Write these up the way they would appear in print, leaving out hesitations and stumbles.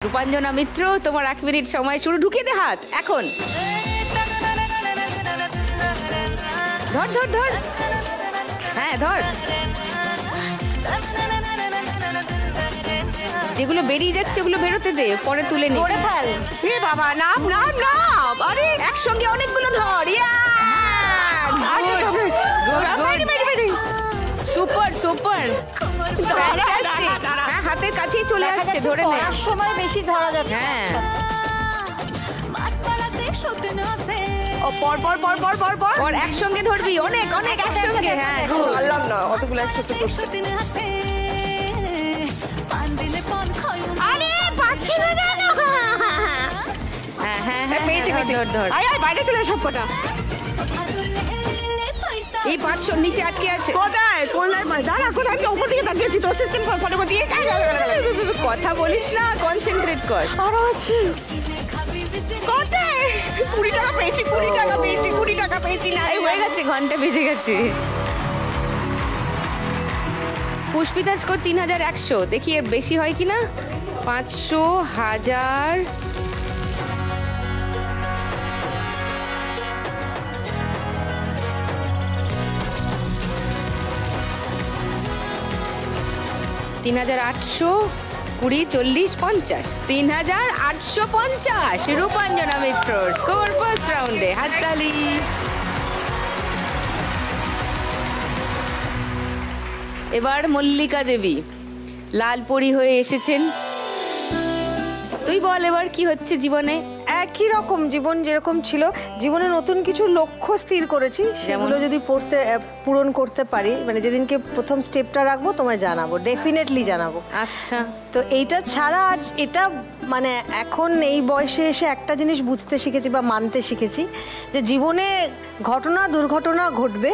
রূপাঞ্জনা মিত্র, তোমার 1 মিনিট সময় শুরু। ঢুকিয়ে দে হাত এখন। ধর ধর ধর, হ্যাঁ ধর। যেগুলো বেরিয়ে যাচ্ছে ওগুলো বেরোতে দে, পরে তুলে নি। এ বাবা, নাম নাম নাম। আরে একসঙ্গে অনেকগুলো ধর। সুপার সুপার, হাতের কাছেই চলে আসছে, ধরে নে। সময় বেশি ধরা যাচ্ছে। হ্যাঁ, পর পর পর পর পর পর পর একসঙ্গে ধরবি, অনেক অনেক একসঙ্গে। হ্যাঁ, পারলাম না অতগুলো একসাথে করতে। আরে পাচ্ছি না জানো। হ্যাঁ হ্যাঁ হ্যাঁ, ধর ধর। আয় আয়, বাইরে চলে সব কটা। এই 500 নিচে আটকে আছে। কোথায়? কোনায় দাঁড়া, কোথায়? আমি উপর দিকে তাকিয়েছি তো, সিস্টেম ফলো করছি। কথা বলিস না, কনসেন্ট্রেট কর। আরো আছে কোথায়? 20 টাকা পেয়েছি, 20 টাকা পেয়েছি, 20 টাকা পেয়েছি। না হয়ে গেছে, ঘন্টা বেজে গেছে। পুষ্পিতার স্কোর 3100। দেখি এর বেশি হয় কিনা। 500, 1000, 3800, 20, 40, 50, 3850। রূপাঞ্জনা মিত্র স্কোর ফার্স্ট রাউন্ডে। হাততালি। এবার মল্লিকা দেবী লালপরি হয়ে এসেছেন। তুই বল এবার কি হচ্ছে জীবনে? একই রকম জীবন যেরকম ছিল, জীবনে নতুন কিছু লক্ষ্য স্থির করেছি, সেগুলো যদি পূরণ করতে পারি, মানে যেদিনকে প্রথম স্টেপটা রাখবো তোমায় জানাবো, ডেফিনেটলি জানাবো। আচ্ছা, তো এইটা ছাড়া আজ এটা মানে এখন এই বয়সে এসে একটা জিনিস বুঝতে শিখেছি বা মানতে শিখেছি, যে জীবনে ঘটনা দুর্ঘটনা ঘটবে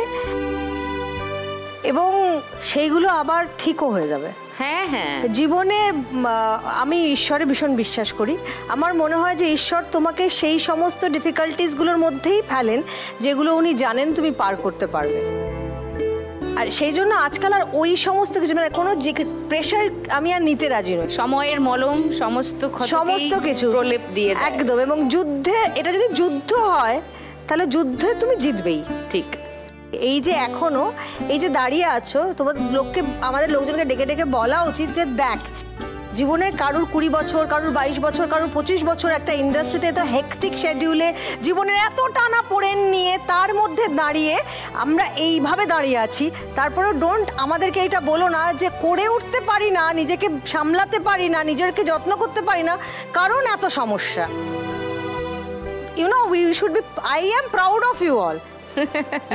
এবং সেইগুলো আবার ঠিকও হয়ে যাবে। হ্যাঁ হ্যাঁ, জীবনে আমি ঈশ্বরে ভীষণ বিশ্বাস করি। আমার মনে হয় যে ঈশ্বর তোমাকে সেই সমস্ত ডিফিকাল্টিসগুলোর মধ্যেই ফেলেন যেগুলো উনি জানেন তুমি পার করতে পারবে। আর সেই জন্য আজকাল আর ওই সমস্ত কিছু মানে কোনো প্রেশার আমি আর নিতে রাজি নই। সময়ের মলম সমস্ত কিছু প্রলেপ দিয়ে একদম। এবং যুদ্ধে, এটা যদি যুদ্ধ হয় তাহলে যুদ্ধে তুমি জিতবেই। ঠিক। এই যে এখনো এই যে দাঁড়িয়ে আছো, তোমাদের লোককে, আমাদের লোকজনকে ডেকে ডেকে বলা উচিত যে দেখ, জীবনে কারুর 20 বছর, কারুর 22 বছর, কারুর 25 বছর একটা ইন্ডাস্ট্রিতে এত হেকটিক শেডিউলে জীবনের এত টানা পোড়েন নিয়ে তার মধ্যে দাঁড়িয়ে আমরা এইভাবে দাঁড়িয়ে আছি। তারপরেও আমাদেরকে এটা বলো না যে করে উঠতে পারি না, নিজেকে সামলাতে পারি না, নিজেকে যত্ন করতে পারি না, কারণ এত সমস্যা। You know, we should be, I am proud of you all.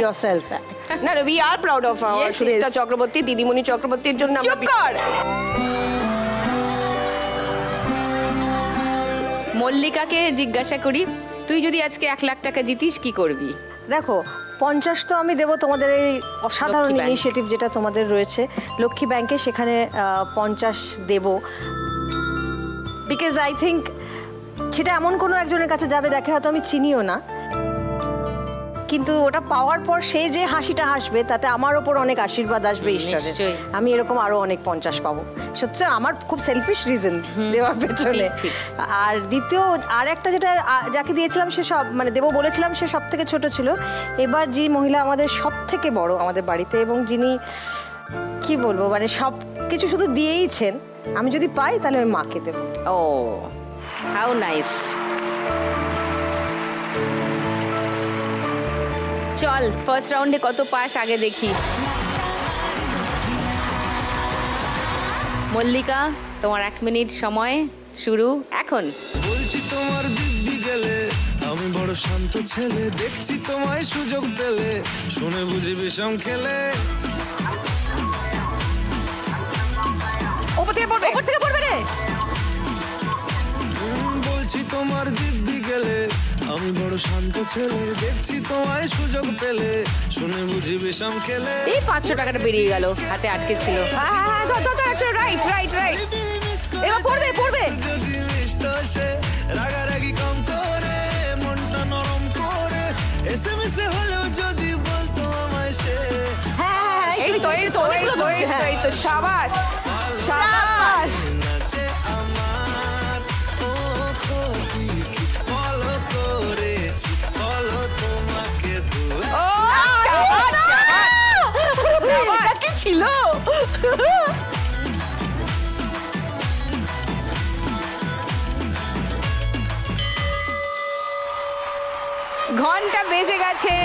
Yourself. না, we are proud of our Sunita Chakraborty, দিদিমণি চক্রবর্তীর জন্য। চুপ কর। মল্লিকাকে জিজ্ঞাসা করি, তুই যদি আজকে 1 লাখ টাকা জিতিস কি করবি? দেখো, 50 তো আমি দেবো তোমাদের এই অসাধারণ ইনিশিয়েটিভ যেটা তোমাদের রয়েছে লক্ষ্মী ব্যাংকে, সেখানে 50 দেবো। বিকজ আই থিঙ্ক সেটা এমন কোনো একজনের কাছে যাবে দেখে হয়তো আমি চিনিও না, কিন্তু ওটা পাওয়ার পর সে যে হাসিটা হাসবে তাতে আমার ওপর অনেক আশীর্বাদ আসবে ঈশ্বরের। আমি এরকম আরো অনেক 50 পাবো। সত্যি আমার খুব সেলফিশ রিজন দেওয়ার পেছনে। আর দ্বিতীয় আর একটা যেটা যাকে দিয়েছিলাম সে সব মানে দেবো বলেছিলাম, সে সব থেকে ছোট ছিল। এবার যে মহিলা আমাদের সব থেকে বড় আমাদের বাড়িতে এবং যিনি কি বলবো মানে সব কিছু শুধু দিয়েইছেন, আমি যদি পাই তাহলে আমি মাকে দেবো। ও, হাউ নাইস। চল ফার্স্ট রাউন্ডে কত পাস আগে দেখি। মল্লিকা, তোমার 1 মিনিট সময় শুরু এখন। বলছি তোমার দিব্যি গেলে আমি বড় শান্ত ছেলে, দেখছি তোমায় সুযোগ পেলে শুনে বুঝি বিষম খেলে। ওপর থেকে পড়বে রে। বলছি তোমার দিব্যি গেলে আমি বড় শান্ত ছেলে, দেখছি তোমায় সুযোগ পেলে শুনে বুঝি বিষম খেলে। এই 500 টাকাটা বেরিয়ে গেল, হাতে আটকে ছিল। রাইট রাইট রাইট, এবার পড়বে। যদি মিষ্ট সে রাগারাগি কম করে, মনটা নরম করে, এসএমএসে হলেও যদি বলতো আমায় সে। হ্যাঁ, এই তো শাবাশ শাবাশ। নাচে আমার ছিল। ঘন্টা বেজে গেছে।